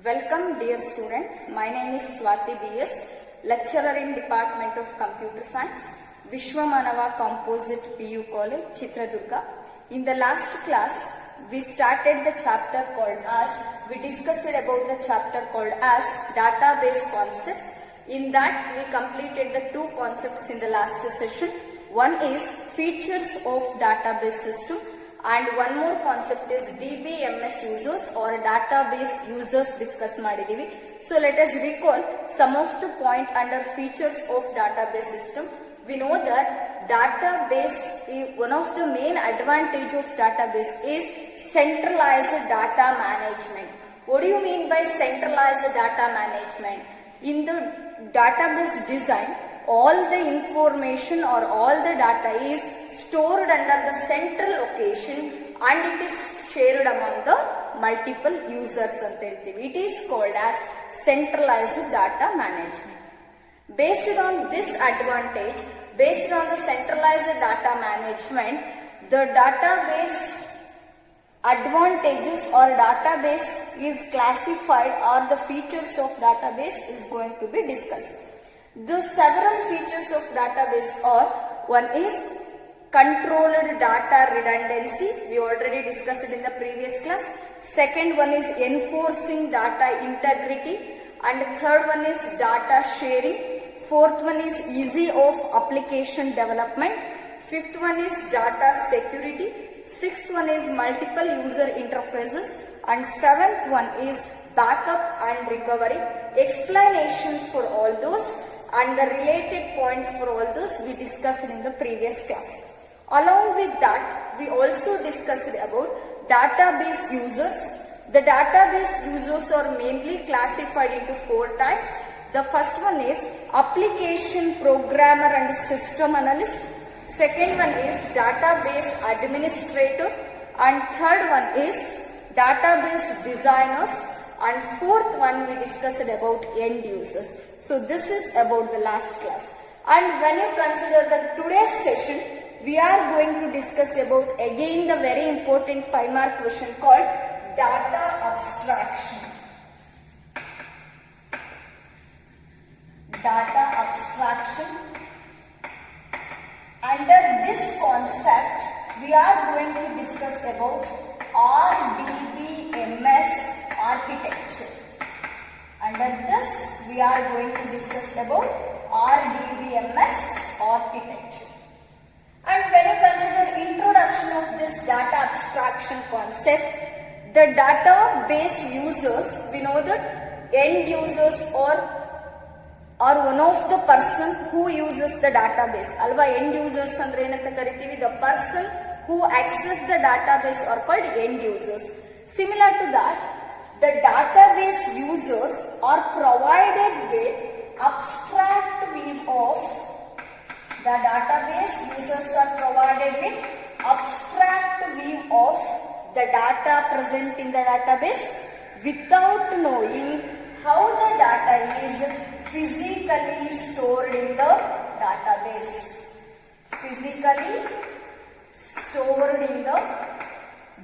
Welcome dear students, my name is Swati B.S., lecturer in Department of Computer Science, Vishwamanava Composite PU College, Chitradurga. In the last class, we started the chapter called as, we discussed about the chapter called as database concepts. In that, we completed the two concepts in the last session. One is features of database system, and one more concept is DBMS users or database users discuss ಮಾಡಿದೀವಿ. So let us recall some of the point under features of database system. We know that database, one of the main advantage of database is centralized data management. What do you mean by centralized data management? In the database design, all the information or all the data is stored under the central location and it is shared among the multiple users ಅಂತ ಹೇಳ್ತೀವಿ. It is called as centralized data management. Based on this advantage, based on the centralized data management, the database advantages or database is classified, or the features of database is going to be discussed. The several features of database are, one is controlled data redundancy, we already discussed in the previous class. Second one is enforcing data integrity, and third one is data sharing. Fourth one is easy of application development. Fifth one is data security. Sixth one is multiple user interfaces, and seventh one is backup and recovery. Explanation for all those and the related points for all those we discussed in the previous class. Along with that, we also discussed about database users. The database users are mainly classified into four types. The first one is application programmer and system analyst. Second one is database administrator, and third one is database designers, and fourth one we discussed about end users. So this is about the last class. And when you consider the today's session, we are going to discuss about again the very important 5-mark question called data abstraction. Data abstraction. Under this concept, we are going to discuss about RDBMS architecture. Under this, we are going to discuss about RDBMS architecture. And when you consider introduction of this data abstraction concept, the database users, we know that end users or one of the person who uses the database. Alva end users andre enanta karitivi, the person who access the database are called end users. Similar to that, the database users are provided with abstract view of the database users are provided with abstract view of the data present in the database without knowing how the data is physically stored in the database. Physically stored in the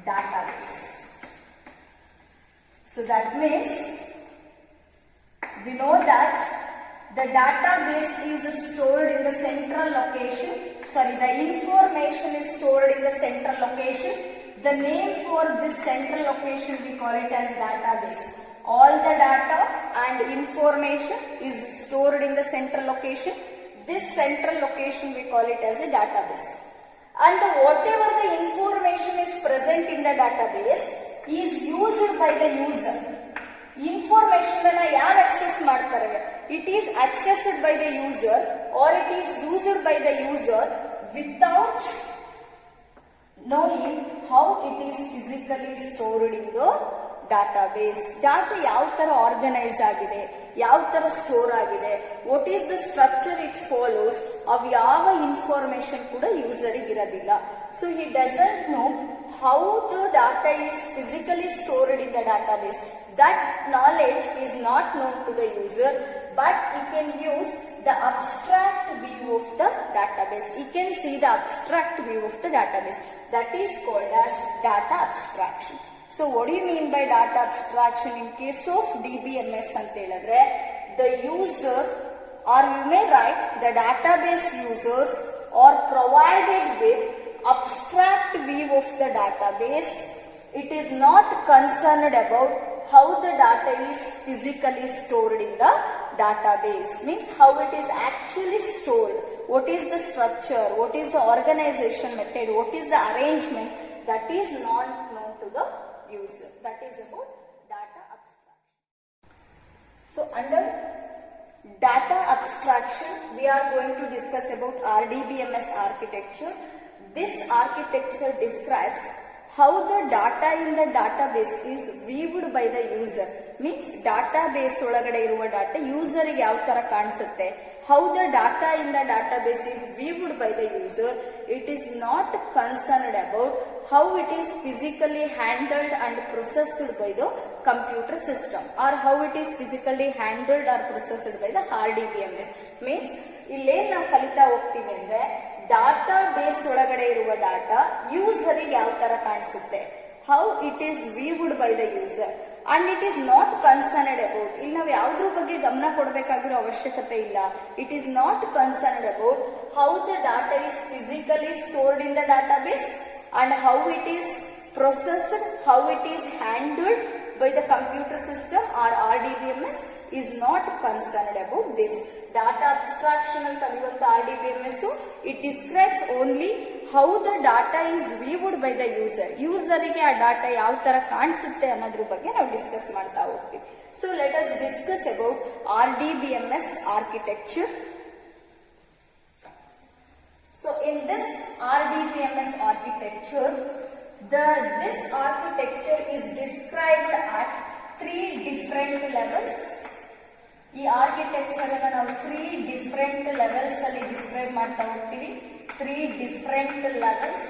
database. So that means we know that the database is stored in the central location. The information is stored in the central location. The name for this central location we call it as database. All the data and information is stored in the central location. This central location we call it as a database. And whatever the information is present in the database is used by the user. Information ಅನ್ನು ಯಾರು access ಮಾಡ್ತಾರೆ? It is accessed by the user or it is used by the user without knowing how it is physically stored in the database. Data ಯಾವ ತರ organise ಆಗಿದೆ, ಯಾವ ತರ store ಆಗಿದೆ, what is the structure it follows, ಅವು ಯಾವ information ಕೂಡ ಯೂಸರಿಗೆ ಇರೋದಿಲ್ಲ. So he doesn't know how the data is physically stored in the database. That knowledge is not known to the user, but he can use the abstract view of the database. He can see the abstract view of the database. That is called as data abstraction. So what do you mean by data abstraction in case of DBMS ಅಂತ ಹೇಳಿದ್ರೆ the user or you may write the database users are provided with abstract view of the database. It is not concerned about how the data is physically stored in the database, means how it is actually stored, what is the structure, what is the organization method, what is the arrangement, that is not known to the user. That is about data abstraction. So under data abstraction we are going to discuss about RDBMS architecture. This architecture describes how the data in the database is viewed by the user, means database ಒಳಗಡೆ ಇರುವ data user ಗೆ ಯಾವ ತರ ಕಾಣಿಸುತ್ತೆ, how the data in the database is viewed by the user. It is not concerned about how it is physically handled and processed by the computer system or how it is physically handled or processed by the RDBMS. means ಇಲ್ಲೇನ್ ನಾವು ಕಲಿತಾ ಹೋಗ್ತೀವಿ ಅಂದ್ರೆ data base ಒಳಗಡೆ ಇರುವ data user ಗೆ ಯಾವ ತರ ಕಾಣಿಸುತ್ತೆ, how it is viewed by the user and it is not concerned about. ಇಲ್ಲಿ ನಾವು ಯಾವ್ದ್ರ ಬಗ್ಗೆ ಗಮನ ಕೊಡಬೇಕಾಗಿರೋ ಅವಶ್ಯಕತೆ ಇಲ್ಲ. It is not concerned about how the data is physically stored in the database and how it is processed, how it is handled by the computer system or RDBMS is not concerned about this. Data abstraction al kaliyuವಂತ RDBMS it describes only how the data is viewed by the user. User ಗೆ ಆ data ಯಾವ ತರ ಕಾಣಿಸುತ್ತೆ ಅನ್ನೋದ್ರ ಬಗ್ಗೆ ನಾವು discuss ಮಾಡ್ತಾ ಹೋಗ್ತೀವಿ. So let us discuss about RDBMS architecture. So in this RDBMS architecture, this architecture is described at 3 different levels. ಈ ಆರ್ಕಿಟೆಕ್ಚರ್ ಅನ್ನು ನಾವು 3 different levels ಅಲ್ಲಿ ಡಿಸ್ಕ್ರೈಬ್ ಮಾಡ್ತಾ ಹೋಗ್ತೀವಿ. 3 different levels.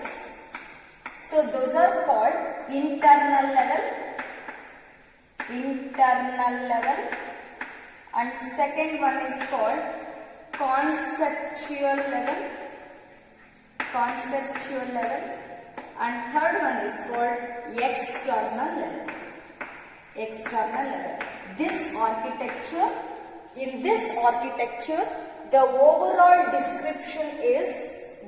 So those are called internal level, and second one is called conceptual level, and third one is called external level. In this architecture, the overall description is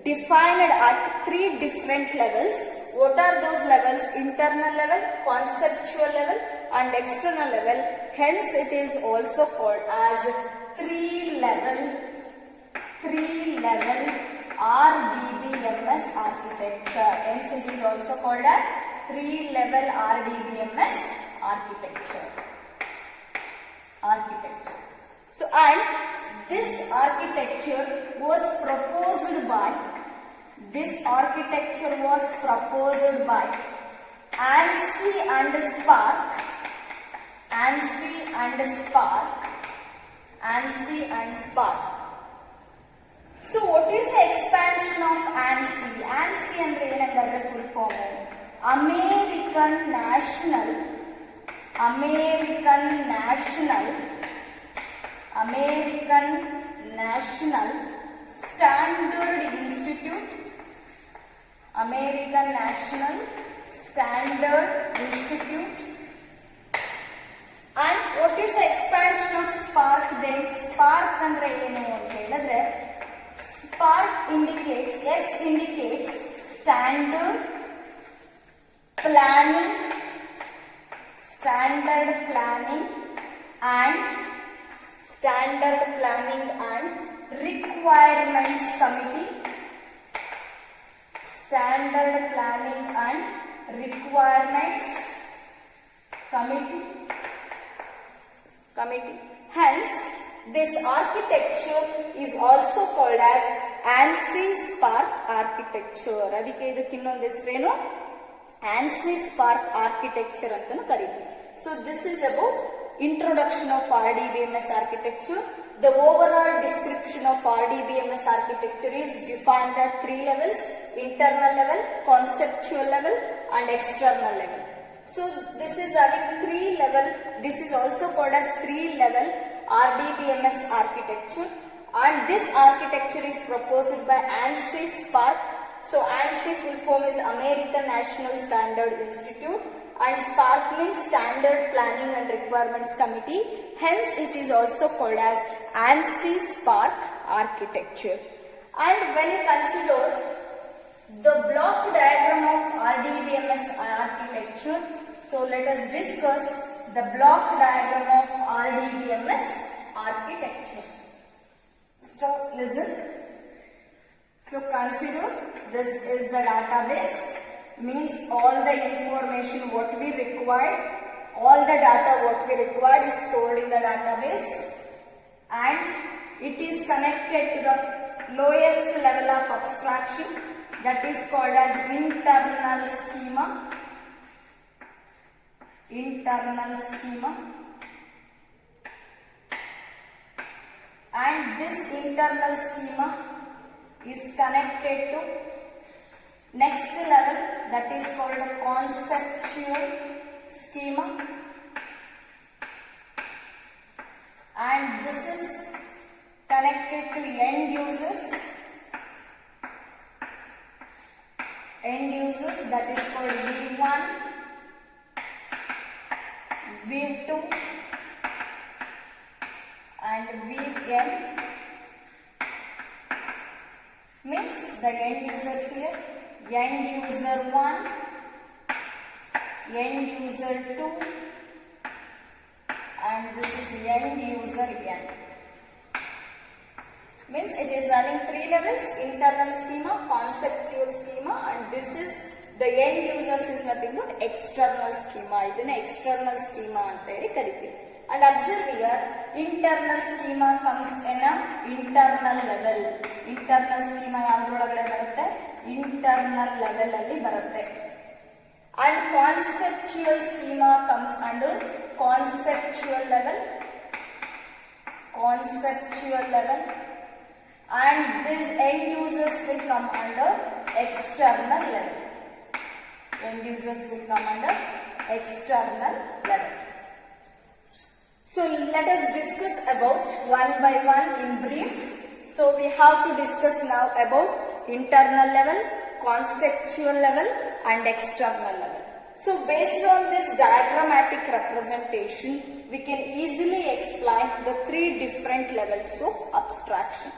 defined at 3 different levels. What are those levels? Internal level, conceptual level, and external level. Hence, it is also called as 3-level RDBMS architecture. Hence, it is also called as 3-level RDBMS architecture. So, and this architecture was proposed by ANSI and Spark. So what is the expansion of ANSI? ANSI ಅಂದ್ರೆ ಏನಂದ್ರೆ full form American National Standard Institute. And what is the expansion of Spark then? Spark andre enu anta helidre Spark indicates standard planning and requirements committee. Hence, this architecture is also called as ANSI Spark architecture. ಅದಕ್ಕೆ ಇದಕ್ಕೆ ಇನ್ನೊಂದು ಹೆಸರೇನು ANSI Spark architecture ಅಂತಲೂ ಕರೀತೀವಿ. So this is about introduction of RDBMS architecture. The overall description of RDBMS architecture is defined at 3 levels: internal level, conceptual level, and external level. So this is having 3 level. This is also called as 3-level RDBMS architecture, and this architecture is proposed by ANSI Spark. So ANSI full form is American National Standard Institute, and SPARC means Standard Planning and Requirements Committee. Hence, it is also called as ANSI SPARC architecture. And when you consider the block diagram of RDBMS architecture, so let us discuss the block diagram of RDBMS architecture. So listen. So consider this is the database, means all the information what we required, all the data what we required is stored in the database, and it is connected to the lowest level of abstraction, that is called as internal schema. Internal schema. And this internal schema is connected to next level, that is called a conceptual schema, and this is connected to end users, that is called V1, V2 and Vn, means the end users here, end user 1, end user 2 and this is end user n. Means it is running 3 levels, internal schema, conceptual schema, and this is the end users is nothing but external schema. Idana external schema anta heli karitheve. And observe here, internal schema comes in a internal level. Internal schema yavrolagade barutte, internal level alli barutte. And conceptual schema comes under conceptual level. Conceptual level. And these end users will come under external level. End users will come under external level. So let us discuss about one by one in brief. So we have to discuss now about internal level, conceptual level and external level. So based on this diagrammatic representation, we can easily explain the 3 different levels of abstraction.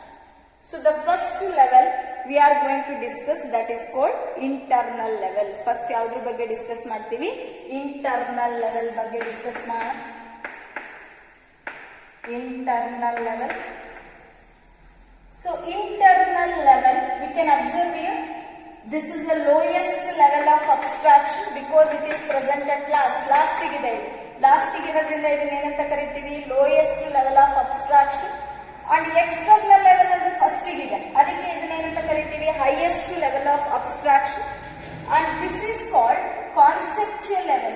So the first level we are going to discuss, that is called internal level. First yaudru bagge discuss ಮಾಡ್ತೀವಿ, internal level bagge discuss ಮಾಡೋಣ. Internal level. So internal level we can observe here, this is the lowest level of abstraction because it is present at last ಗಿದೆ ಇದು. Last ಇರೋದ್ರಿಂದ ಇದನ್ನ ಏನಂತ ಕರಿತೀವಿ, lowest level of abstraction. And external level ಅಂದ್ರೆ first ಇದೆ, ಅದಕ್ಕೆ ಇದನ್ನ ಏನಂತ ಕರಿತೀವಿ, highest level of abstraction. And this is called conceptual level.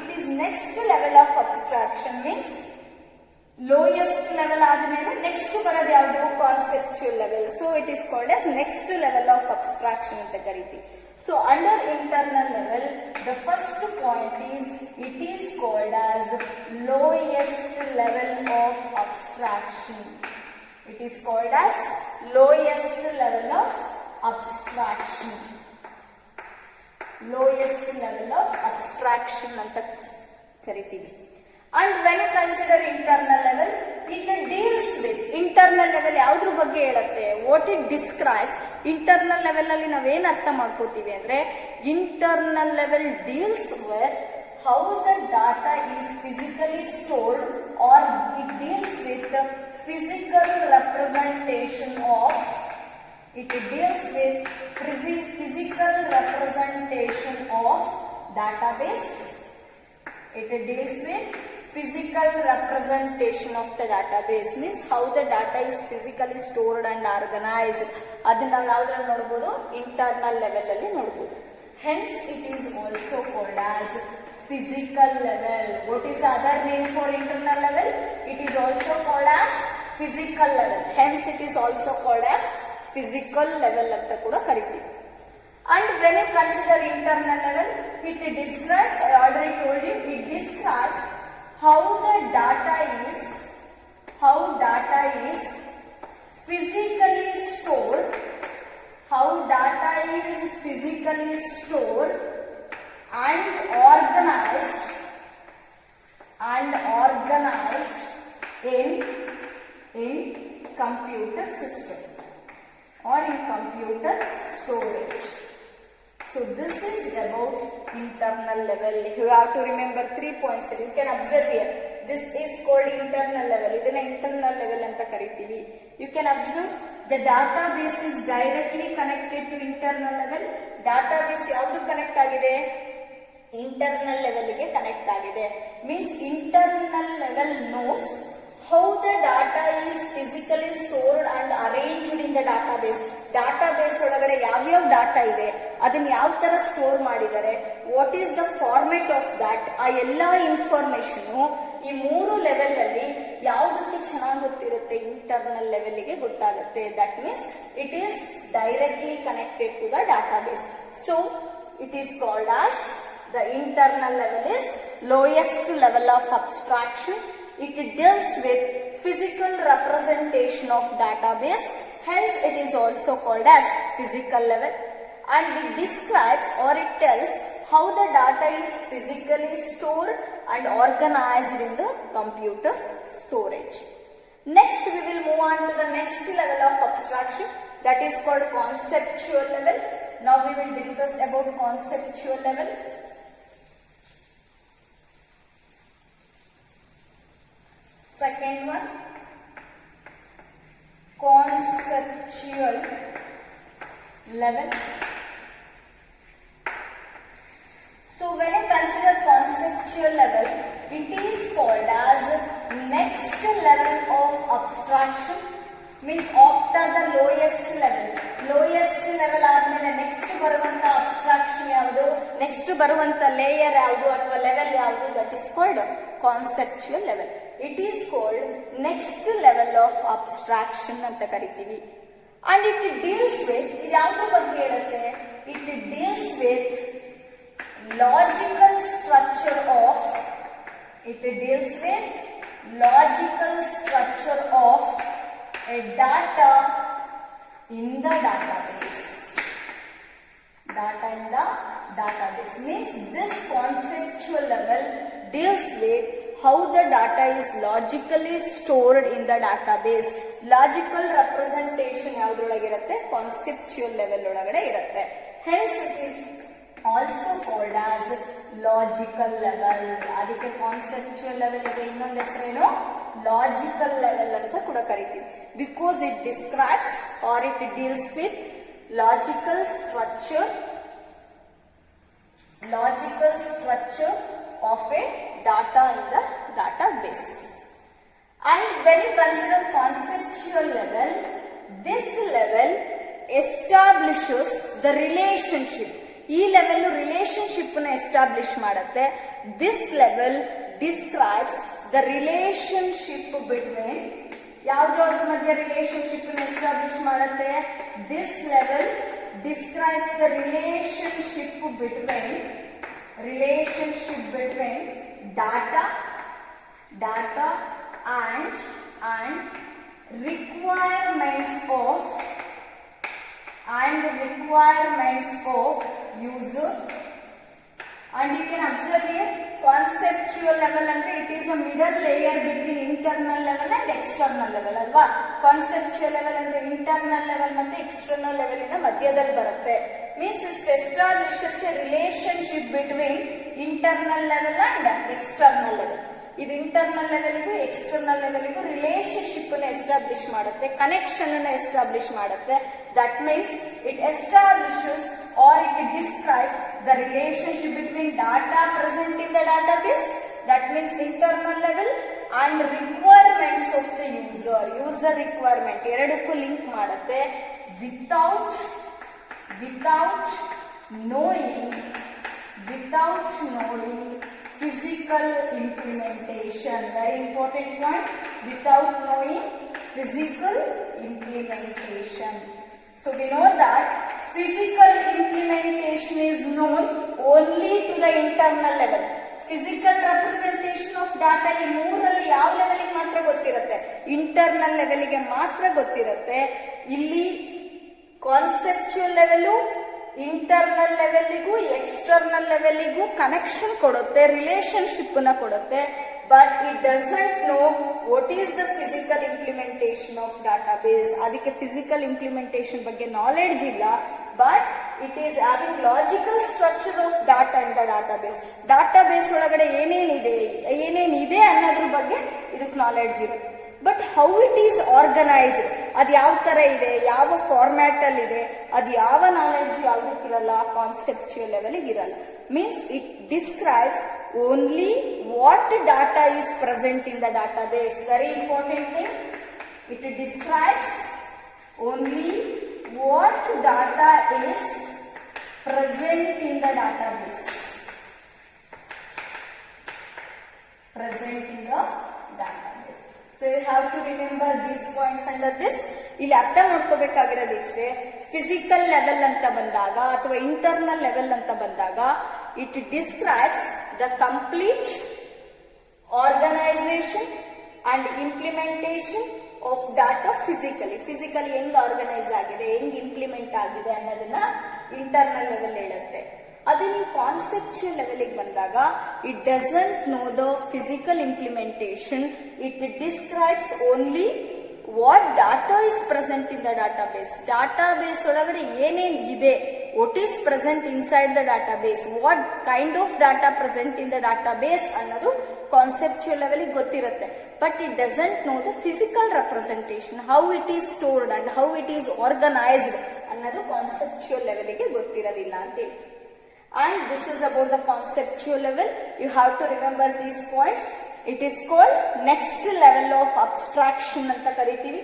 It is next level of abstraction, means lowest level ಆದಮೇಲೆ next ಬರೋದು ಯಾವುದು, conceptual level. So it is called as next level of abstraction ಅಂತ ಕರಿತೀವಿ. So under internal level, the first point is, it is called as lowest level of abstraction. It is called as lowest level of abstraction. Lowest level of abstraction ಅಂತ ಕರಿತೀವಿ. And when you consider internal level, it deals with internal level ಯಾವುದ್ರ ಬಗ್ಗೆ ಹೇಳುತ್ತೆ, what it describes. Internal level ಅಲ್ಲಿ ನಾವೇನು ಅರ್ಥ ಮಾಡ್ಕೋತೀವಿ ಅಂದ್ರೆ, internal level deals with how the data is physically stored, or it deals with the physical representation of, it deals with physical representation of database. It deals with physical representation of the database, means how the data is physically stored and organized. ಅದನ್ನ ನಾವು ಯಾವ್ದ್ರಲ್ಲಿ ನೋಡಬಹುದು, internal level ಅಲ್ಲಿ ನೋಡಬಹುದು. Hence it is also called as physical level. What is the other name for internal level? It is also called as physical level. Hence it is also called as physical level ಅಂತ ಕೂಡ ಕರಿತೀವಿ. And when you consider internal level, it describes, I already told you, it describes how the data is physically stored, and organized organized in computer system or in computer storage. So this is about internal level. You have to remember 3 points. You can observe here. This is called internal level. Idana internal level anta karitivi. You can observe the database is directly connected to internal level. Database yavadu connect agide? Internal level ಗೆ connect agide. Means internal level knows how the data is physically stored and arranged in the database. Database ಒಳಗಡೆ ಯಾವ್ಯಾವ data ಇದೆ, ಅದನ್ನ ಯಾವ ತರ store ಮಾಡಿದ್ದಾರೆ, what is the format of that, ಆ ಎಲ್ಲಾ ಇನ್ಫಾರ್ಮೇಶನ್ ಈ 3 ಲೆವೆಲ್ ಅಲ್ಲಿ ಯಾವುದಕ್ಕೆ ಚೆನ್ನಾಗಿ ಗೊತ್ತಿರುತ್ತೆ, ಇಂಟರ್ನಲ್ ಲೆವೆಲ್ ಗೆ ಗೊತ್ತಾಗುತ್ತೆ. That means it is directly connected to the database. So it is called as the internal level is lowest level of abstraction. It deals with physical representation of database, hence it is also called as physical level, and it describes or it tells how the data is physically stored and organized in the computer storage. Next we will move on to the next level of abstraction, that is called conceptual level. Now we will discuss about conceptual level. Second one, conceptual level. So when you consider conceptual level, it is called as next level of abstraction. Means after the lowest level. Lowest level ಆದ್ಮೇಲೆ next ಬರುವಂತ abstraction ಯಾವುದು, next ಬರುವಂತ layer ಯಾವುದು ಅಥವಾ level ಯಾವುದು, that is called conceptual level. It is called next level of abstraction ಅಂತ ಕರಿತೀವಿ. And it deals with, ಯಾವ್ದ್ರ ಬಗ್ಗೆ ಇರುತ್ತೆ, it deals with logical structure of a data in the database. Data in the database means this conceptual level deals with how the data is logically stored in the database. Logical representation ಯಾವುದ್ರೊಳಗಿರುತ್ತೆ, conceptual level ಒಳಗಡೆ ಇರುತ್ತೆ. Hence it is also called as logical level. ಅದಕ್ಕೆ conceptual level ಗೆ ಇನ್ನೊಂದು ಹೆಸರೇನು, logical level ಅಂತ ಕೂಡ ಕರಿತೀವಿ. Because it describes or it deals with logical structure of a data in the database. And when you consider conceptual level, this level establishes the relationship. ಈ level relationship ನ establish ಮಾಡುತ್ತೆ. This level describes the relationship between, ಯಾವ್ದಾವ್ದ್ರ ಮಧ್ಯೆ relationship ನ establish ಮಾಡುತ್ತೆ, this level describes the relationship between data and requirements of user. And you can observe here conceptual level ಅಂದ್ರೆ it is a middle layer between internal level and external level ಅಲ್ವಾ. conceptual level ಅಂದ್ರೆ internal level ಮತ್ತೆ external level ನ ಮಧ್ಯದಲ್ಲಿ ಬರುತ್ತೆ. means it establishes a relationship between internal level and external level. ಇದು internal ಲೆವೆಲ್ಗೂ external ಲೆವೆಲ್ಗೂ relationship ನ establish ಮಾಡುತ್ತೆ, ಕನೆಕ್ಷನ್ ಅನ್ನ ಎಸ್ಟಾಬ್ಲಿಷ್ ಮಾಡುತ್ತೆ. That means it establishes or it describes the relationship between data present in the database, that means internal level, and requirements of the user requirement ಎರಡಕ್ಕೂ link ಮಾಡುತ್ತೆ. without knowing physical implementation. Very important point. Without knowing physical implementation. So we know that physical implementation is known only to the internal level. Physical representation of data ಈ ಮೂರಲ್ಲಿ ಯಾವ ಲೆವೆಲ್ಗೆ ಮಾತ್ರ ಗೊತ್ತಿರುತ್ತೆ, internal ಲೆವೆಲ್ಗೆ ಮಾತ್ರ ಗೊತ್ತಿರುತ್ತೆ. ಇಲ್ಲಿ ಕಾನ್ಸೆಪ್ಚುಯಲ್ ಲೆವೆಲ್ ಇಂಟರ್ನಲ್ ಲೆವೆಲ್ಗೂ ಎಕ್ಸ್ಟರ್ನಲ್ ಲೆವೆಲ್ಗೂ ಕನೆಕ್ಷನ್ ಕೊಡುತ್ತೆ, ರಿಲೇಶನ್ಶಿಪ್ ನ ಕೊಡುತ್ತೆ. but it doesn't know what is the physical implementation of database. ಅದಕ್ಕೆ physical implementation ಬಗ್ಗೆ knowledge ಇಲ್ಲ, but it is having logical structure of data in the database. database ಒಳಗಡೆ ಏನೇನಿದೆ ಅನ್ನೋದ್ರ ಬಗ್ಗೆ ಇದಕ್ಕೆ ನಾಲೆಡ್ಜ್ ಇರುತ್ತೆ. But how it is organised, ಅದು ಯಾವ ತರ ಇದೆ, ಯಾವ ಫಾರ್ಮ್ಯಾಟ್ ಅಲ್ಲಿ ಇದೆ, ಅದು ಯಾವ ನಾಲೆಡ್ಜ್ ಯಾವುದಕ್ಕಿರಲ್ಲ, ಕಾನ್ಸೆಪ್ಚುಯಲ್ ಲೆವೆಲ್ ಇರಲ್ಲ. Means it describes only what data is present in the data base. Very important thing, it describes only what data is present in the data base. Present in the database. So you have to remember these points under this. ಇಲ್ಲಿ ಅರ್ಥ ಮಾಡ್ಕೋಬೇಕಾಗಿರೋದು ಇಷ್ಟೇ. Physical level ಅಂತ ಬಂದಾಗ ಅಥವಾ internal level ಅಂತ ಬಂದಾಗ it describes the complete organisation and implementation of data physically ಹೆಂಗ್ organise ಆಗಿದೆ, ಹೆಂಗ್ ಇಂಪ್ಲಿಮೆಂಟ್ ಆಗಿದೆ ಅನ್ನೋದನ್ನ ಇಂಟರ್ನಲ್ ಲೆವೆಲ್ ಹೇಳುತ್ತೆ. ಅದೇ ನೀವು ಕಾನ್ಸೆಪ್ಚುಯಲ್ ಲೆವೆಲ್ಗೆ ಬಂದಾಗ it doesn't know the physical implementation, it describes only what data is present in the database. Database ಒಳಗಡೆ ಏನೇನ್ ಇದೆ, what is present inside the database, what kind of data present in the database ಅನ್ನೋದು conceptual ಲೆವೆಲ್ಗೆ ಗೊತ್ತಿರುತ್ತೆ. But it doesn't know the physical representation, how it is stored and how it is organised ಅನ್ನೋದು conceptual ಲೆವೆಲ್ಗೆ ಗೊತ್ತಿರೋದಿಲ್ಲ ಅಂತ ಹೇಳ್ತೀವಿ. And this is about the conceptual level. You have to remember these points. It is called next level of abstraction anta karitivi,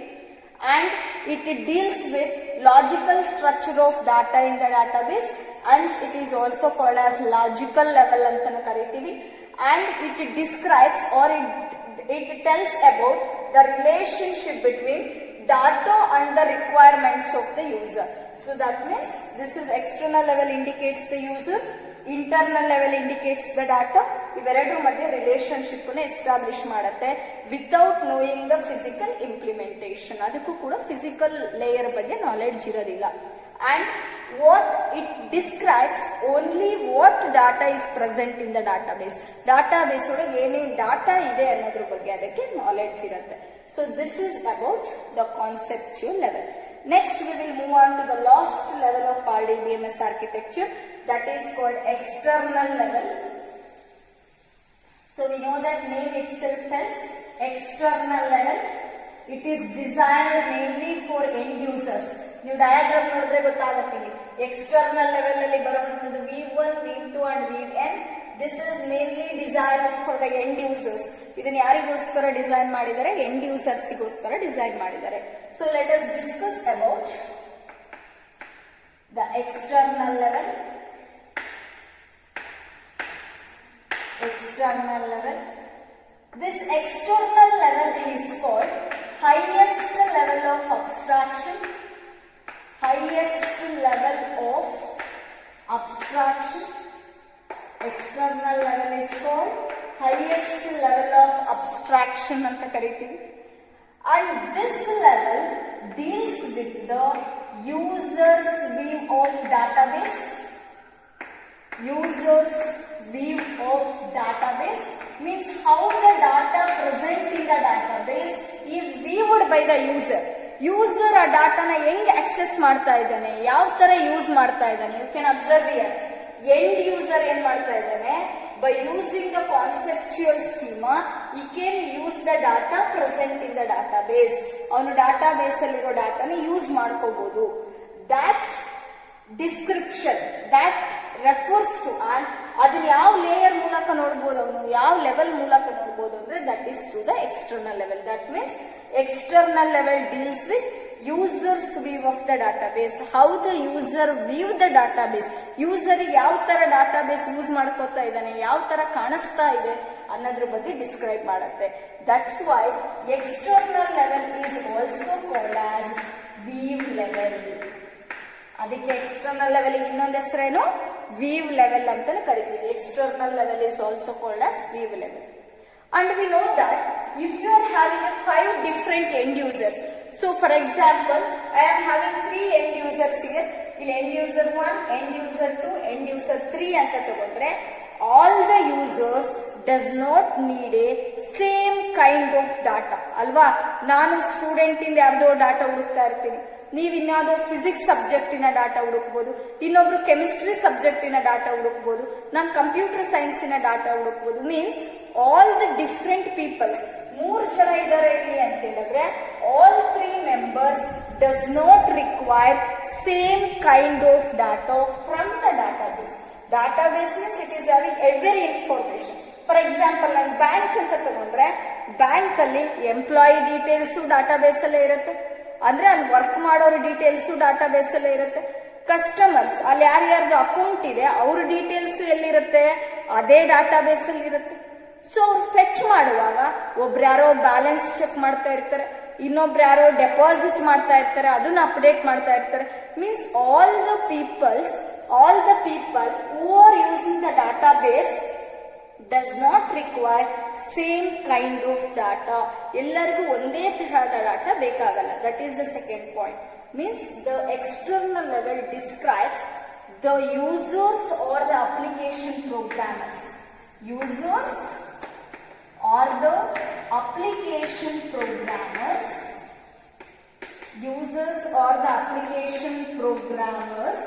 and it deals with logical structure of data in the database, and it is also called as logical level anta karitivi, and it describes or it tells about the relationship between data and the requirements of the user. So that means this is external level indicates the user, internal level indicates the data. ಇವೆರಡರ ಮಧ್ಯೆ relationship ನ establish ಮಾಡುತ್ತೆ without knowing the physical implementation. ಅದಕ್ಕೂ ಕೂಡ physical layer ಬಗ್ಗೆ knowledge ಇರೋದಿಲ್ಲ. And what it describes only what data is present in the database. Database ಒಳಗೆ ಏನೇನು ಡಾಟಾ ಇದೆ ಅನ್ನೋದ್ರ ಬಗ್ಗೆ ಅದಕ್ಕೆ ನಾಲೆಡ್ಜ್ ಇರುತ್ತೆ. So this is about the conceptual level. Next we will move on to the last level of RDBMS architecture, that is called external level. So we know that name itself tells external level. It is designed mainly for end users. ನೀವು diagram ನೋಡಿದ್ರೆ ಗೊತ್ತಾಗುತ್ತೆ. External level ಅಲ್ಲಿ ಬರುವಂತದ್ದು V1, V2 and Vn. This is mainly designed for the end users. ಇದನ್ನ ಯಾರಿಗೋಸ್ಕರ design ಮಾಡಿದ್ದಾರೆ? End users ಗೋಸ್ಕರ design ಮಾಡಿದ್ದಾರೆ. So let us discuss about the external level. External level. This external level is called highest level of abstraction. Highest level of abstraction. External level is called highest level of abstraction anta karitivi, and this level deals with the user's view of database. User's view of database means how the data present in the database is viewed by the user. User ಆ ಡಾಟಾನ ಹೆಂಗ್ access ಮಾಡ್ತಾ ಇದ್ದಾನೆ, ಯಾವ ತರ use ಮಾಡ್ತಾ ಇದ್ದಾನೆ. You can observe here. End user ಏನ್ ಮಾಡ್ತಾ ಇದ್ದಾನೆ? by using the conceptual schema he can use the data present in the database. ಅವನು ಡಾಟಾಬೇಸ್ ಅಲ್ಲಿರೋ ಡಾಟಾನ ಯೂಸ್ ಮಾಡ್ಕೋಬಹುದು. that description that refers to, and ಅದನ್ನ ಯಾವ ಲೇಯರ್ ಮೂಲಕ ನೋಡಬಹುದು, ಅವನು ಯಾವ ಲೆವೆಲ್ ಮೂಲಕ ನೋಡಬಹುದು ಅಂದ್ರೆ that is through the external level. that means external level deals with users view of the database, how the user view the database. User ಯಾವ ತರ ಡಾಟಾಬೇಸ್ ಯೂಸ್ ಮಾಡ್ಕೋತಾ ಇದ್ದಾನೆ, ಯಾವ ತರ ಕಾಣಿಸ್ತಾ ಇದೆ ಅನ್ನೋದ್ರ ಬಗ್ಗೆ ಡಿಸ್ಕ್ರೈಬ್ ಮಾಡುತ್ತೆ. That's why external level is also called as view level. ಅದಕ್ಕೆ ಎಕ್ಸ್ಟರ್ನಲ್ ಲೆವೆಲ್ ಇನ್ನೊಂದು ಹೆಸರೇನು? ವ್ಯೂ ಲೆವೆಲ್ ಅಂತಾನೆ ಕರಿತೀವಿ. External level is also called as view level. And we know that if you are having 5 different end users, so for example I am having 3 end users here. ಇಲ್ಲಿ end user 1, end user 2, end user 3 ಅಂತ ತಗೊಂಡ್ರೆ all the users does not need a same kind of data. ಅಲ್ವಾ, ನಾನು student ಇಂದ ಯಾವ್ದೋ data ಹುಡುಕ್ತಾ ಇರ್ತೀನಿ, ನೀವ್ ಇನ್ಯಾವುದೋ ಫಿಸಿಕ್ಸ್ ಸಬ್ಜೆಕ್ಟಿನ ಡಾಟಾ ಹುಡುಕ್ಬೋದು, ಇನ್ನೊಬ್ರು ಕೆಮಿಸ್ಟ್ರಿ ಸಬ್ಜೆಕ್ಟಿನ ಡಾಟಾ ಹುಡುಕ್ಬೋದು, ನಾನು ಕಂಪ್ಯೂಟರ್ ಸೈನ್ಸಿನ ಡಾಟಾ ಹುಡುಕ್ಬೋದು. Means all the different peoples, 3 ಜನ ಇದ್ದಾರೆ ಇಲ್ಲಿ ಅಂತ ಹೇಳಿದ್ರೆ all 3 members does not require same kind of data from the database. Database means it is having every information. For example, ನಾನು ಬ್ಯಾಂಕ್ ಅಂತ ತಗೊಂಡ್ರೆ ಬ್ಯಾಂಕ್ ಅಲ್ಲಿ ಎಂಪ್ಲಾಯಿ ಡೀಟೇಲ್ಸ್ ಡಾಟಾಬೇಸ್ ಅಲ್ಲೇ ಇರುತ್ತೆ, ಅಂದ್ರೆ ಅಲ್ಲಿ ವರ್ಕ್ ಮಾಡೋರ ಡೀಟೇಲ್ಸ್ ಡಾಟಾಬೇಸ್ ಅಲ್ಲೇ ಇರುತ್ತೆ. ಕಸ್ಟಮರ್ಸ್ ಅಲ್ಲಿ ಯಾರ್ಯಾರ್ದು ಅಕೌಂಟ್ ಇದೆ ಅವ್ರ ಡೀಟೇಲ್ಸ್ ಎಲ್ಲಿರುತ್ತೆ, ಅದೇ ಡಾಟಾಬೇಸ್ ಅಲ್ಲಿ ಇರುತ್ತೆ. ಸೊ ಅವ್ರು ಫೆಚ್ ಮಾಡುವಾಗ ಒಬ್ರು ಯಾರೋ ಬ್ಯಾಲೆನ್ಸ್ ಚೆಕ್ ಮಾಡ್ತಾ ಇರ್ತಾರೆ, ಇನ್ನೊಬ್ರು ಯಾರೋ ಡೆಪಾಸಿಟ್ ಮಾಡ್ತಾ ಇರ್ತಾರೆ, ಅದನ್ನ ಅಪ್ಡೇಟ್ ಮಾಡ್ತಾ ಇರ್ತಾರೆ. Means all the people who are using the database does not require same kind of data. ಎಲ್ಲರಿಗೂ ಒಂದೇ ತರಹದ ಡಾಟಾ ಬೇಕಾಗಲ್ಲ. That is the second point. Means the external level describes the users or the application programmers. Users or the application programmers. Users or the application programmers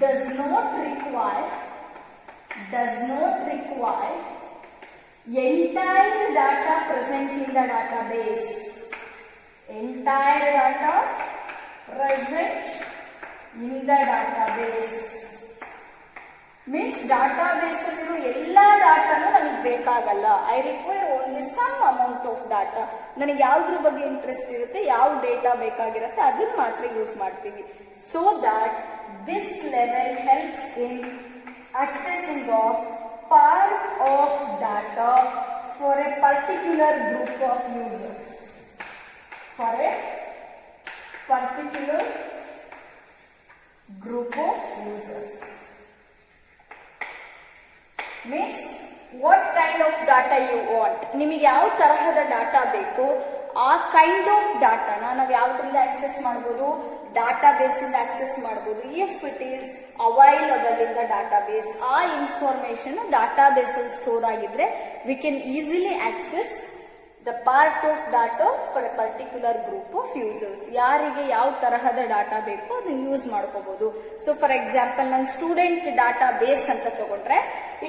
does not require entire data present in the database. Entire data present in the database means database ಅಲ್ಲಿರೋ ಎಲ್ಲಾ ಡಾಟಾನು ನನಗೆ ಬೇಕಾಗಲ್ಲ. I require only some amount of data. ನನಗೆ ಯಾವ್ದ್ರ ಬಗ್ಗೆ interest ಇರುತ್ತೆ, ಯಾವ ಡೇಟಾ ಬೇಕಾಗಿರುತ್ತೆ ಅದನ್ನ ಮಾತ್ರ ಯೂಸ್ ಮಾಡ್ತೀವಿ. So that this level helps in accessing of part of data for a particular group of users. For a particular group of users. Means what kind of data you want. ನಿಮಗೆ ಯಾವ ತರಹದ data ಬೇಕು ಆ kind of ಡಾಟಾನ ನಾವು ಯಾವ್ದ್ರಿಂದ access ಮಾಡಬಹುದು, database ಇಂದ access ಮಾಡಬಹುದು. If it is available in the database, ಆ ಇನ್ಫಾರ್ಮೇಶನ್ ಡಾಟಾಬೇಸ್ ಅಲ್ಲಿ ಸ್ಟೋರ್ ಆಗಿದ್ರೆ V can easily access the part of data for A particular group of users. ಯಾರಿಗೆ ಯಾವ ತರಹದ ಡಾಟಾ ಬೇಕು ಅದನ್ನ ಯೂಸ್ ಮಾಡ್ಕೋಬಹುದು. ಸೊ ಫಾರ್ ಎಕ್ಸಾಂಪಲ್, ನಾನು ಸ್ಟೂಡೆಂಟ್ ಡಾಟಾ ಬೇಸ್ ಅಂತ ತಗೊಂಡ್ರೆ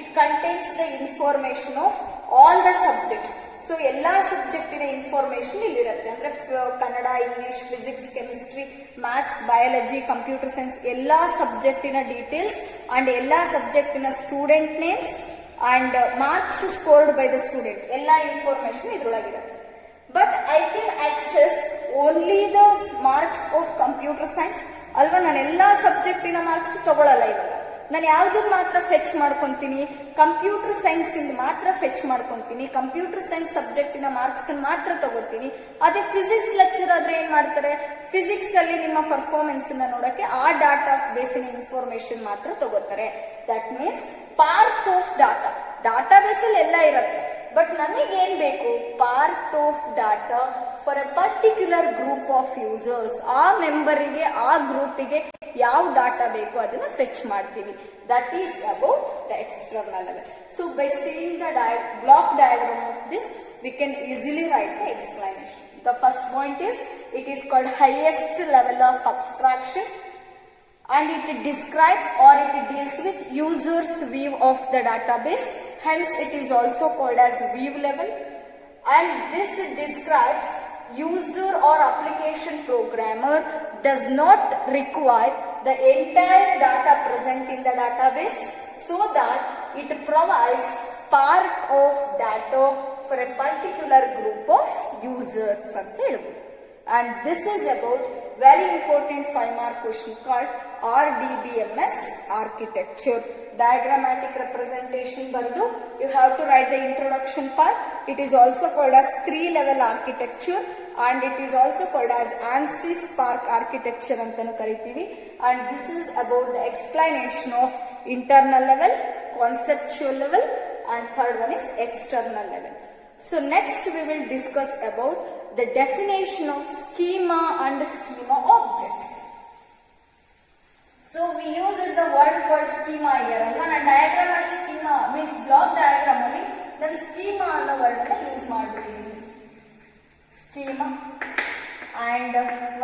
it contains the information of all the subjects. So ಎಲ್ಲಾ ಸಬ್ಜೆಕ್ಟಿನ ಇನ್ಫಾರ್ಮೇಶನ್ ಇಲ್ಲಿರುತ್ತೆ. ಅಂದ್ರೆ Kannada, English, physics, chemistry, maths, biology, computer science ಎಲ್ಲಾ ಸಬ್ಜೆಕ್ಟಿನ ಡೀಟೇಲ್ಸ್ ಅಂಡ್ ಎಲ್ಲಾ ಸಬ್ಜೆಕ್ಟಿನ student names and marks scored by the student ಎಲ್ಲಾ ಇನ್ಫಾರ್ಮೇಶನ್ ಇದ್ರೊಳಗಿರುತ್ತೆ. But I can access only the marks of computer science ಅಲ್ವಾ. ನಾನು ಎಲ್ಲಾ ಸಬ್ಜೆಕ್ಟಿನ ಮಾರ್ಕ್ಸ್ ತಗೊಳ್ಳಲ್ಲ. ಇವಾಗ ನಾನು ಯಾವ್ದನ್ನ ಮಾತ್ರ ಫೆಚ್ ಮಾಡ್ಕೊಂತೀನಿ, ಕಂಪ್ಯೂಟರ್ ಸೈನ್ಸ್ ಇಂದ ಮಾತ್ರ ಫೆಚ್ ಮಾಡ್ಕೊಂತೀನಿ, ಕಂಪ್ಯೂಟರ್ ಸೈನ್ಸ್ ಸಬ್ಜೆಕ್ಟಿನ ಮಾರ್ಕ್ಸ್ ಮಾತ್ರ ತಗೋತೀನಿ. ಅದೇ ಫಿಸಿಕ್ಸ್ ಲೆಕ್ಚರ್ ಆದ್ರೆ ಏನ್ ಮಾಡ್ತಾರೆ, ಫಿಸಿಕ್ಸ್ ಅಲ್ಲಿ ನಿಮ್ಮ ಪರ್ಫಾರ್ಮೆನ್ಸ್ ನೋಡಕ್ಕೆ ಆ ಡಾಟಾ ಬೇಸಿನ ಇನ್ಫಾರ್ಮೇಶನ್ ಮಾತ್ರ ತಗೋತಾರೆ. That means part of data, database ಅಲ್ಲಿ ಎಲ್ಲ ಇರುತ್ತೆ. ಬಟ್ ನಮಗೇನ್ ಬೇಕು, part of data for A particular group of users. ಆ ಮೆಂಬರಿಗೆ, ಆ ಗ್ರೂಪಿಗೆ ಯಾವ ಡಾಟಾ ಬೇಕು ಅದನ್ನ ಫೆಚ್ ಮಾಡ್ತೀವಿ. That is about the external level. So by seeing the block diagram of this we can easily write the explanation. The first point is it is called highest level of abstraction and it describes or it deals with user's view of the database. Hence it is also called as view level, and this describes user or application programmer does not require the entire data present in the database, so that it provides part of data for a particular group of users anta helbodu. And this is about very important 5-mark question called RDBMS architecture. Diagrammatic representation bardu you have to write the introduction part. It is also called as 3-level architecture and it is also called as ANSI Spark architecture antanu karitivi. And this is about the explanation of internal level, conceptual level, and third one is external level. So next we will discuss about the definition of schema and schema objects. So we used the word called schema here. Alva na diagram alli schema means block diagram alli then schema anno word anna use ಮಾಡ್ಬಿಟ್ಟಿದ್ದೀನಿ. Schema and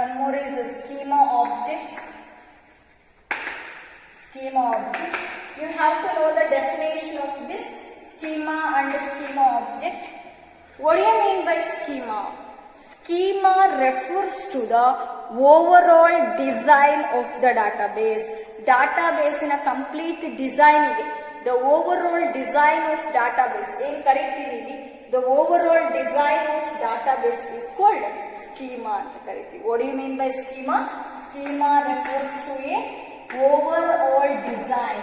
one more is schema objects. Schema object. You have to know the definition of this schema and schema object. What do you mean by schema? Schema refers to the overall design of the database. Database in a complete design ige. The overall design of database. ಏನು ಕರೀತೀವಿ? The overall design of database is called schema ಅಂತ ಕರೀತೀವಿ. What do you mean by schema? Schema refers to a overall design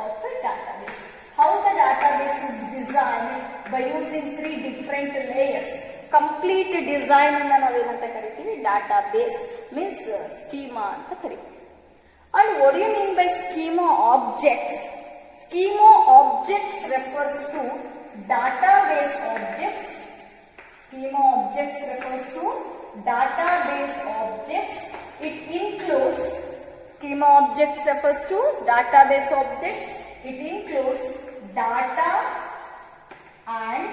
of a database. How the database is designed? By using 3 different layers. Complete design ಅನ್ನು ನಾವೇನಂತ ಕರಿತೀವಿ? Database means schema ಅಂತ ಕರಿತೀವಿ. And what do you mean by schema objects? Schema objects refers to database objects. Schema objects refers to database objects. It includes schema objects refers to database objects. It includes data and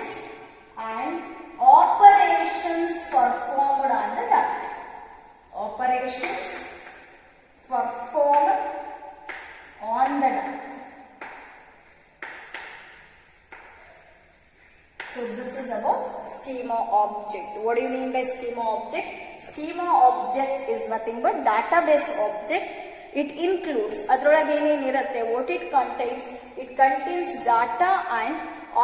operations performed on the data. Operations performed on the data. So this is about schema object. What do you mean by schema object? Schema object is nothing but database object. It includes adrolage ಏನೇನಿರುತ್ತೆ what it contains data and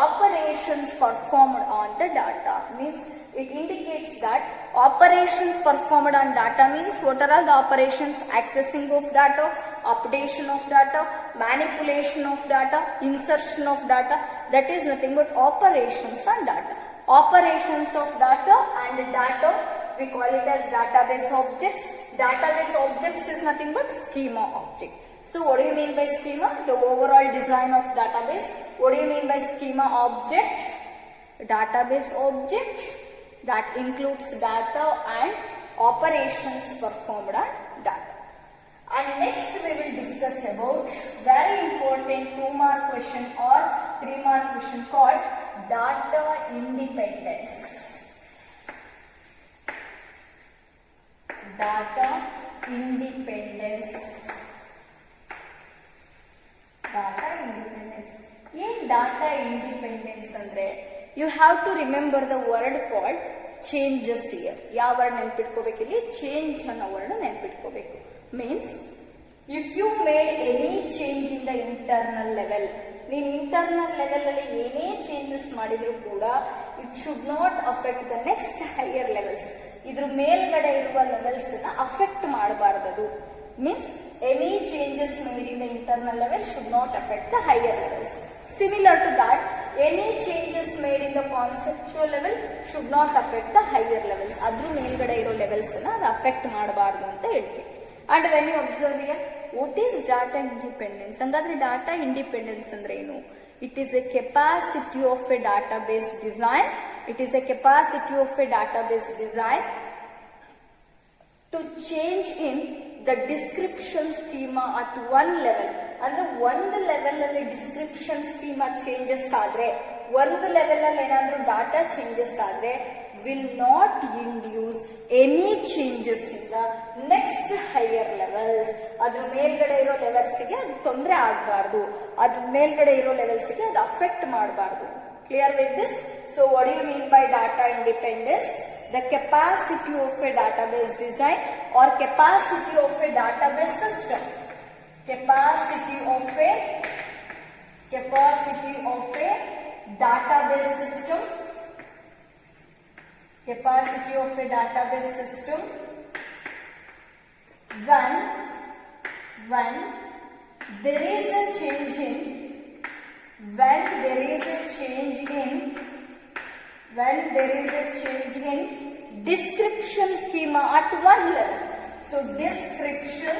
operations performed on the data. Means it indicates that operations performed on data means what are all the operations? Accessing of data, updation of data, manipulation of data, insertion of data. That is nothing but operations on data. Operations of data and data we call it as database objects. Database objects is nothing but schema object. So what do you mean by schema? The overall design of database. What do you mean by schema object? Database object that includes data and operations performed on data. And next we will discuss about very important 2-mark question or 3-mark question called data independence. Data independence. Data independence. In data independence andre you have to remember the word called changes here. ಯಾವ word ನೆನಪಿಟ್ಕೋಬೇಕು ಇಲ್ಲಿ? change ಅನ್ನೋ word ನೆನಪಿಟ್ಕೋಬೇಕು. Means if you made any change in the internal level, ನೀನು internal level ಅಲ್ಲಿ ಏನೇ changes ಮಾಡಿದ್ರು ಕೂಡ it should not affect the next higher levels. ಇದ್ರ ಮೇಲ್ಗಡೆ ಇರುವ ಲೆವೆಲ್ಸ್ ನ ಅಫೆಕ್ಟ್ ಮಾಡಬಾರದು. Means any changes made in the internal level should not affect the higher levels. Similar to that, any changes made in the conceptual level should not affect the higher levels. ಅದ್ರ ಮೇಲ್ಗಡೆ ಇರೋ levels ನ ಅದು affect ಮಾಡಬಾರದು ಅಂತ ಹೇಳ್ತೀವಿ. And when you observe here, what is data independence? ಹಂಗಾದ್ರೆ data independence ಅಂದ್ರೆ ಏನು? It is a capacity of a database design. It is a capacity of a database design to change in the description schema at one level. ಅಂದ್ರೆ ಒಂದು level ಅಲ್ಲಿ description schema changes ಆದ್ರೆ, ಒಂದು level ಅಲ್ಲಿ ಏನಾದ್ರೂ data changes ಆದ್ರೆ will not induce any changes in the next higher levels. ಅದ್ರ ಮೇಲ್ಗಡೆ ಇರೋ ಲೆವೆಲ್ಸ್ ಗೆ ಅದು ತೊಂದರೆ ಆಗಬಾರ್ದು, ಅದ್ರ ಮೇಲ್ಗಡೆ ಇರೋ ಲೆವೆಲ್ಸ್ ಗೆ ಅದು ಅಫೆಕ್ಟ್ ಮಾಡಬಾರ್ದು. Clear with this? So what do you mean by data independence? The capacity of a database design or capacity of a database system. Capacity of a database system. Capacity of a database system when there is a change in description schema at one level. So description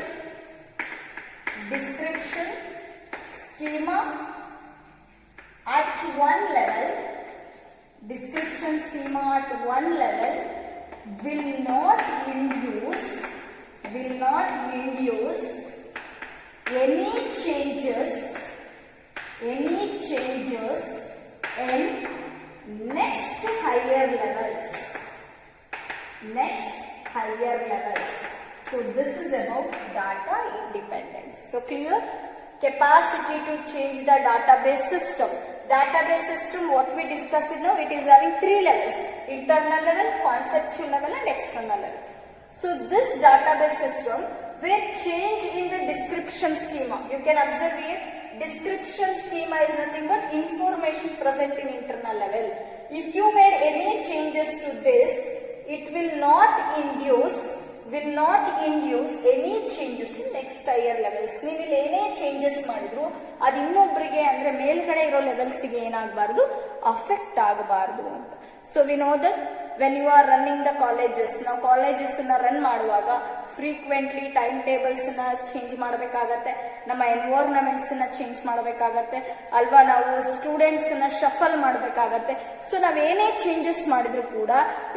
schema at one level, will not induce will not induce any changes in next higher levels. So this is about data independence. So clear? Capacity to change the database system. Database system, what we discussed now, it is having 3 levels: internal level, conceptual level and external level. So this database system where change in the description schema, you can observe here, description schema is nothing but information present in internal level. If you made any changes to this, it will not induce any changes in next higher levels. ನೀವು ಇಲ್ಲಿ ಏನೇ changes ಮಾಡಿದ್ರು ಅದು ಇನ್ನೊಬ್ಬರಿಗೆ ಅಂದ್ರೆ ಮೇಲ್ಗಡೆ ಇರೋ ಲೆವೆಲ್ಸ್ಗೆ ಏನಾಗಬಾರ್ದು, affect ಆಗಬಾರ್ದು ಅಂತ. So we know that when you are running the colleges, ನಾವು ಕಾಲೇಜಸ್ ರನ್ ಮಾಡುವಾಗ ಫ್ರೀಕ್ವೆಂಟ್ಲಿ ಟೈಮ್ ಟೇಬಲ್ಸ್ ಚೇಂಜ್ ಮಾಡಬೇಕಾಗತ್ತೆ, ನಮ್ಮ ಎನ್ವೈರನ್ಮೆಂಟ್ಸ್ ಚೇಂಜ್ ಮಾಡಬೇಕಾಗತ್ತೆ ಅಲ್ವಾ, ನಾವು ಸ್ಟೂಡೆಂಟ್ಸ್ ಶಫಲ್ ಮಾಡಬೇಕಾಗತ್ತೆ. ಸೊ ನಾವೇನೇ ಚೇಂಜಸ್ ಮಾಡಿದ್ರು ಕೂಡ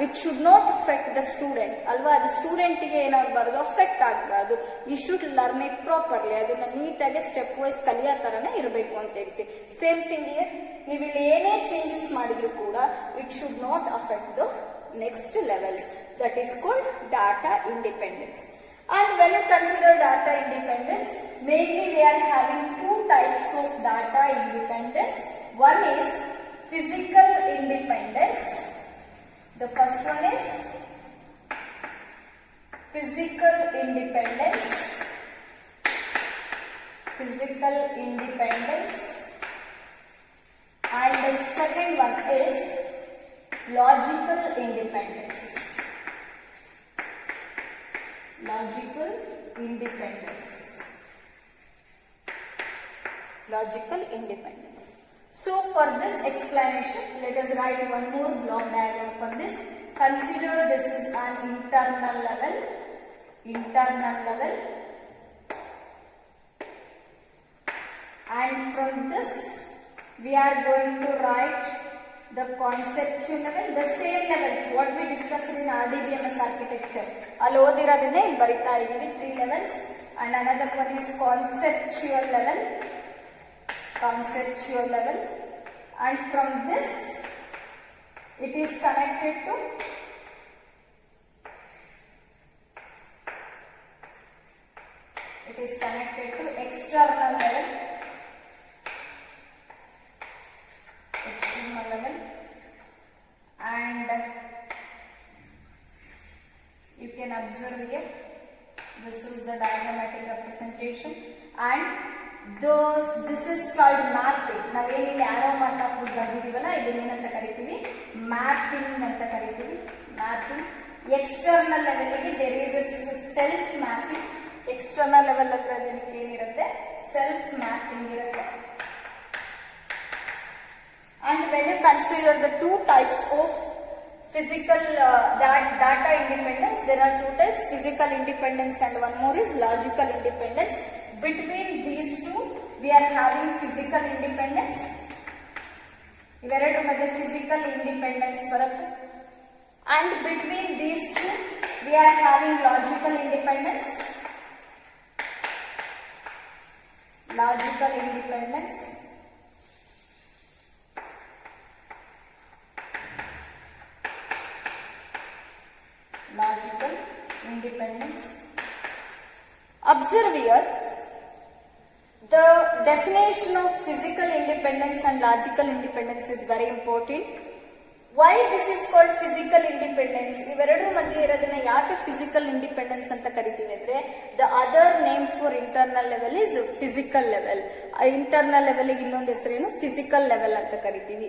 it should not affect the student ಅಲ್ವಾ, ಅದು ಸ್ಟೂಡೆಂಟ್ಗೆ ಏನಾಗಬಾರ್ದು, ಅಫೆಕ್ಟ್ ಆಗಬಾರ್ದು. You should learn it properly, ಅದನ್ನ ನೀಟಾಗಿ ಸ್ಟೆಪ್ ವೈಸ್ ಕಲಿಯೋ ತರನೇ ಇರಬೇಕು ಅಂತ ಹೇಳ್ತೀವಿ. ಸೇಮ್ ಥಿಂಗ್ ಇಯರ್, ನೀವು ಇಲ್ಲಿ ಏನೇ ಚೇಂಜಸ್ ಮಾಡಿದ್ರು ಕೂಡ it should not affect the next levels. That is called data independence. And when you consider data independence, mainly we are having 2 types of data independence. One is physical independence. The first one is physical independence. And the second one is logical independence. So for this explanation, let us write one more block diagram for this. Consider this is an internal level. And from this we are going to write the conceptual level, the same level what we discussed in RDBMS architecture. ಅಲ್ಲಿ ಓದಿರೋದನ್ನೇ ಇಲ್ಲಿ ಬರಿತಾ ಇದ್ದೀವಿ, 3 levels. And another one is conceptual level. And from this it is connected to external level. And you can observe here, this is the diagrammatic representation, and this is called mapping. ನಾವೇನಿಲ್ಲಿ arrow mark ಹಾಕಿ ಬರ್ದಿದ್ದೀವಲ್ಲ, ಇದನ್ನೇನಂತ ಕರಿತೀವಿ, mapping ಅಂತ ಕರಿತೀವಿ. External ಲೆವೆಲ್ಗೆ there is a self mapping. External level ಹತ್ರ ಅದಕ್ಕೆ ಏನಿರುತ್ತೆ, self mapping ಇರುತ್ತೆ. And when you consider the 2 types of physical data independence, there are 2 types, physical independence and one more is logical independence. Between these 2 we are having physical independence. ಇವೆರಡು ಮಧ್ಯೆ physical independence ಬರುತ್ತೆ. And between these 2 we are having logical independence. Observe here, the definition of physical independence and logical independence is very important. Why this is called physical independence? ಇವೆರಡರ ಮಧ್ಯೆ ಇರೋದನ್ನ ಯಾಕೆ physical independence ಅಂತ ಕರಿತೀವಿ ಅಂದ್ರೆ, the other name for internal level is physical level. Internal level ಗೆ ಇನ್ನೊಂದು ಹೆಸರೇನು, physical level ಅಂತ ಕರಿತೀವಿ.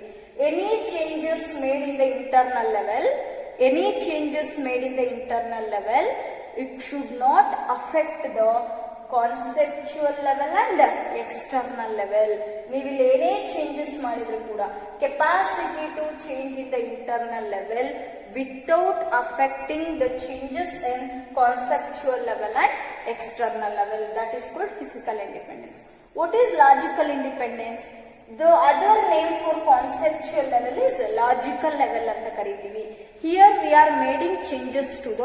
Any changes made in the internal level, it should not affect the conceptual level and external level. ನೀವು ಇಲ್ಲಿ ಏನೇ ಚೇಂಜಸ್ ಮಾಡಿದ್ರು ಕೂಡ capacity to change in the internal level without affecting the changes in conceptual level and external level. That is called physical independence. What is logical independence? The other name for conceptual level is logical level ಅಂತ ಕರಿತೀವಿ. Here we are making changes to the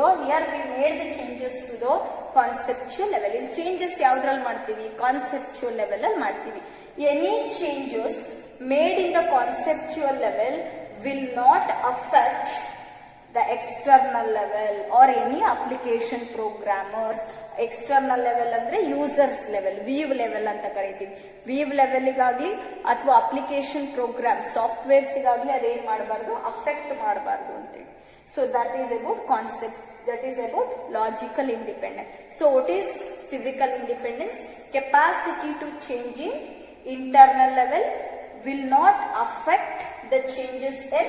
conceptual level. ಇಲ್ಲಿ changes ಯಾವ್ದ್ರಲ್ಲಿ ಮಾಡ್ತೀವಿ? Conceptual level ಅಲ್ಲಿ ಮಾಡ್ತೀವಿ. Any changes made in the conceptual level will not affect the external level or any application programmers. External level ಅಂದ್ರೆ users level, view level ಅಂತ ಕರಿತೀವಿ. View ಲೆವೆಲ್ಗಾಗ್ಲಿ ಅಥವಾ application program ಸಾಫ್ಟ್ವೇರ್ಸ್ಗಾಗ್ಲಿ ಅದೇನ್ ಮಾಡಬಾರ್ದು, ಅಫೆಕ್ಟ್ ಮಾಡಬಾರ್ದು ಅಂತೇಳಿ. So that is about concept, that is about logical independence. So what is physical independence? Capacity to change in internal level will not affect the changes in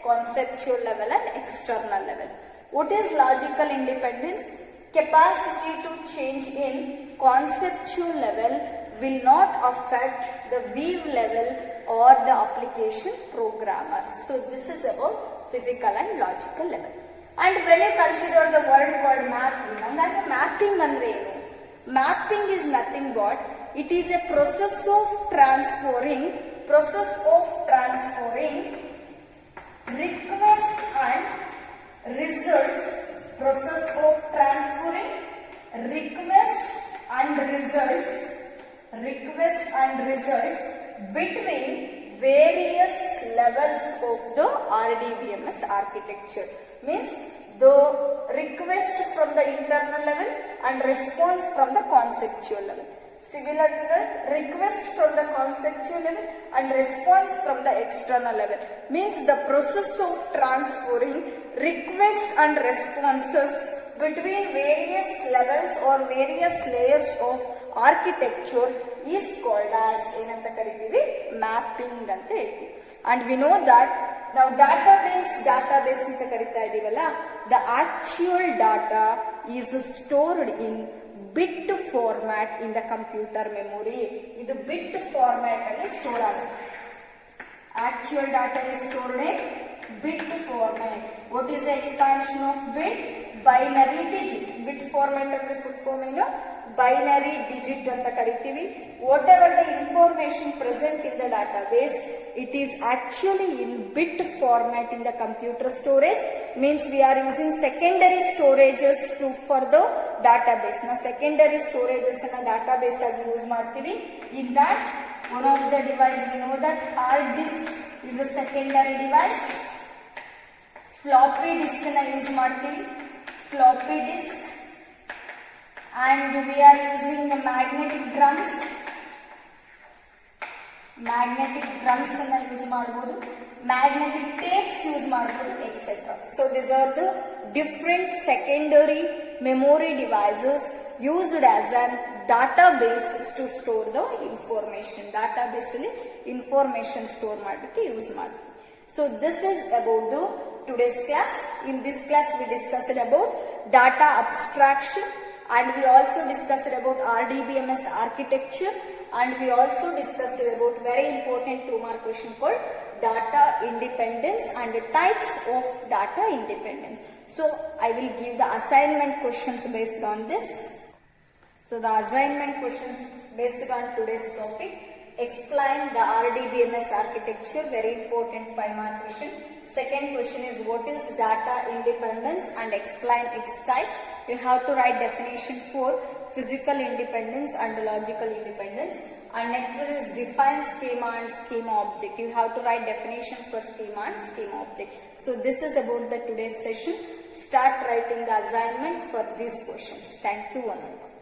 conceptual level and external level. What is logical independence? Capacity to change in conceptual level will not affect the weave level or the application programmer. So this is about physical and logical level. And when you consider the word called mapping, and mapping andre enu? Mapping is nothing but it is a process of transferring request and results, process of transferring request and results between various levels of the RDBMS architecture. Means the request from the internal level and response from the conceptual level. Similar to the request from the conceptual level and response from the external level. Means the process of transferring requests and responses between various levels or various layers of architecture is called as ಏನಂತ ಕರಿತೀವಿ? Mapping ಅಂತ ಹೇಳ್ತೀವಿ. And we know that now database ಅಂತ ಕರಿತಾ ಇದೀವಲ್ಲ, the actual data is stored in bit format in the computer memory. ಇದು bit format ಅಲ್ಲಿ store ಆಗುತ್ತೆ. Actual data is stored in bit format. What is the expansion of bit? Binary digit. Bit format ಅಂದ್ರೆ full form ಏನು? Binary digit ಅಂತ ಕರಿತೀವಿ. Whatever the information present in the database, it is actually in bit format in the computer storage. Means we are using secondary storages for the database. Now secondary storages ಅನ್ನ database ಆಗಿ use ಮಾಡ್ತೀವಿ. In that, one of the device we know that hard disk is a secondary device. Floppy disk ಅನ್ನ use ಮಾಡ್ತೀವಿ. Floppy disk. And we are using the magnetic drums ಅನ್ನ use ಮಾಡಬಹುದು, magnetic tapes use ಮಾಡಬಹುದು, etc. So these are the different secondary memory devices used as a database to store the information. Database ಅಲ್ಲಿ information store ಮಾಡಲಿಕ್ಕೆ use ಮಾಡ್ತೀವಿ. So this is about the today's class. In this class we discussed about data abstraction, and we also discussed about RDBMS architecture, and we also discussed about very important 2-mark question called data independence and the types of data independence. So I will give the assignment questions based on this. So the assignment questions based on today's topic: explain the RDBMS architecture, very important 5-mark question. Second question is what is data independence and explain its types. You have to write definition for physical independence and logical independence. And next one is define schema and schema object. You have to write definition for schema and schema object. So this is about the today's session. Start writing the assignment for these questions. Thank you, one and all.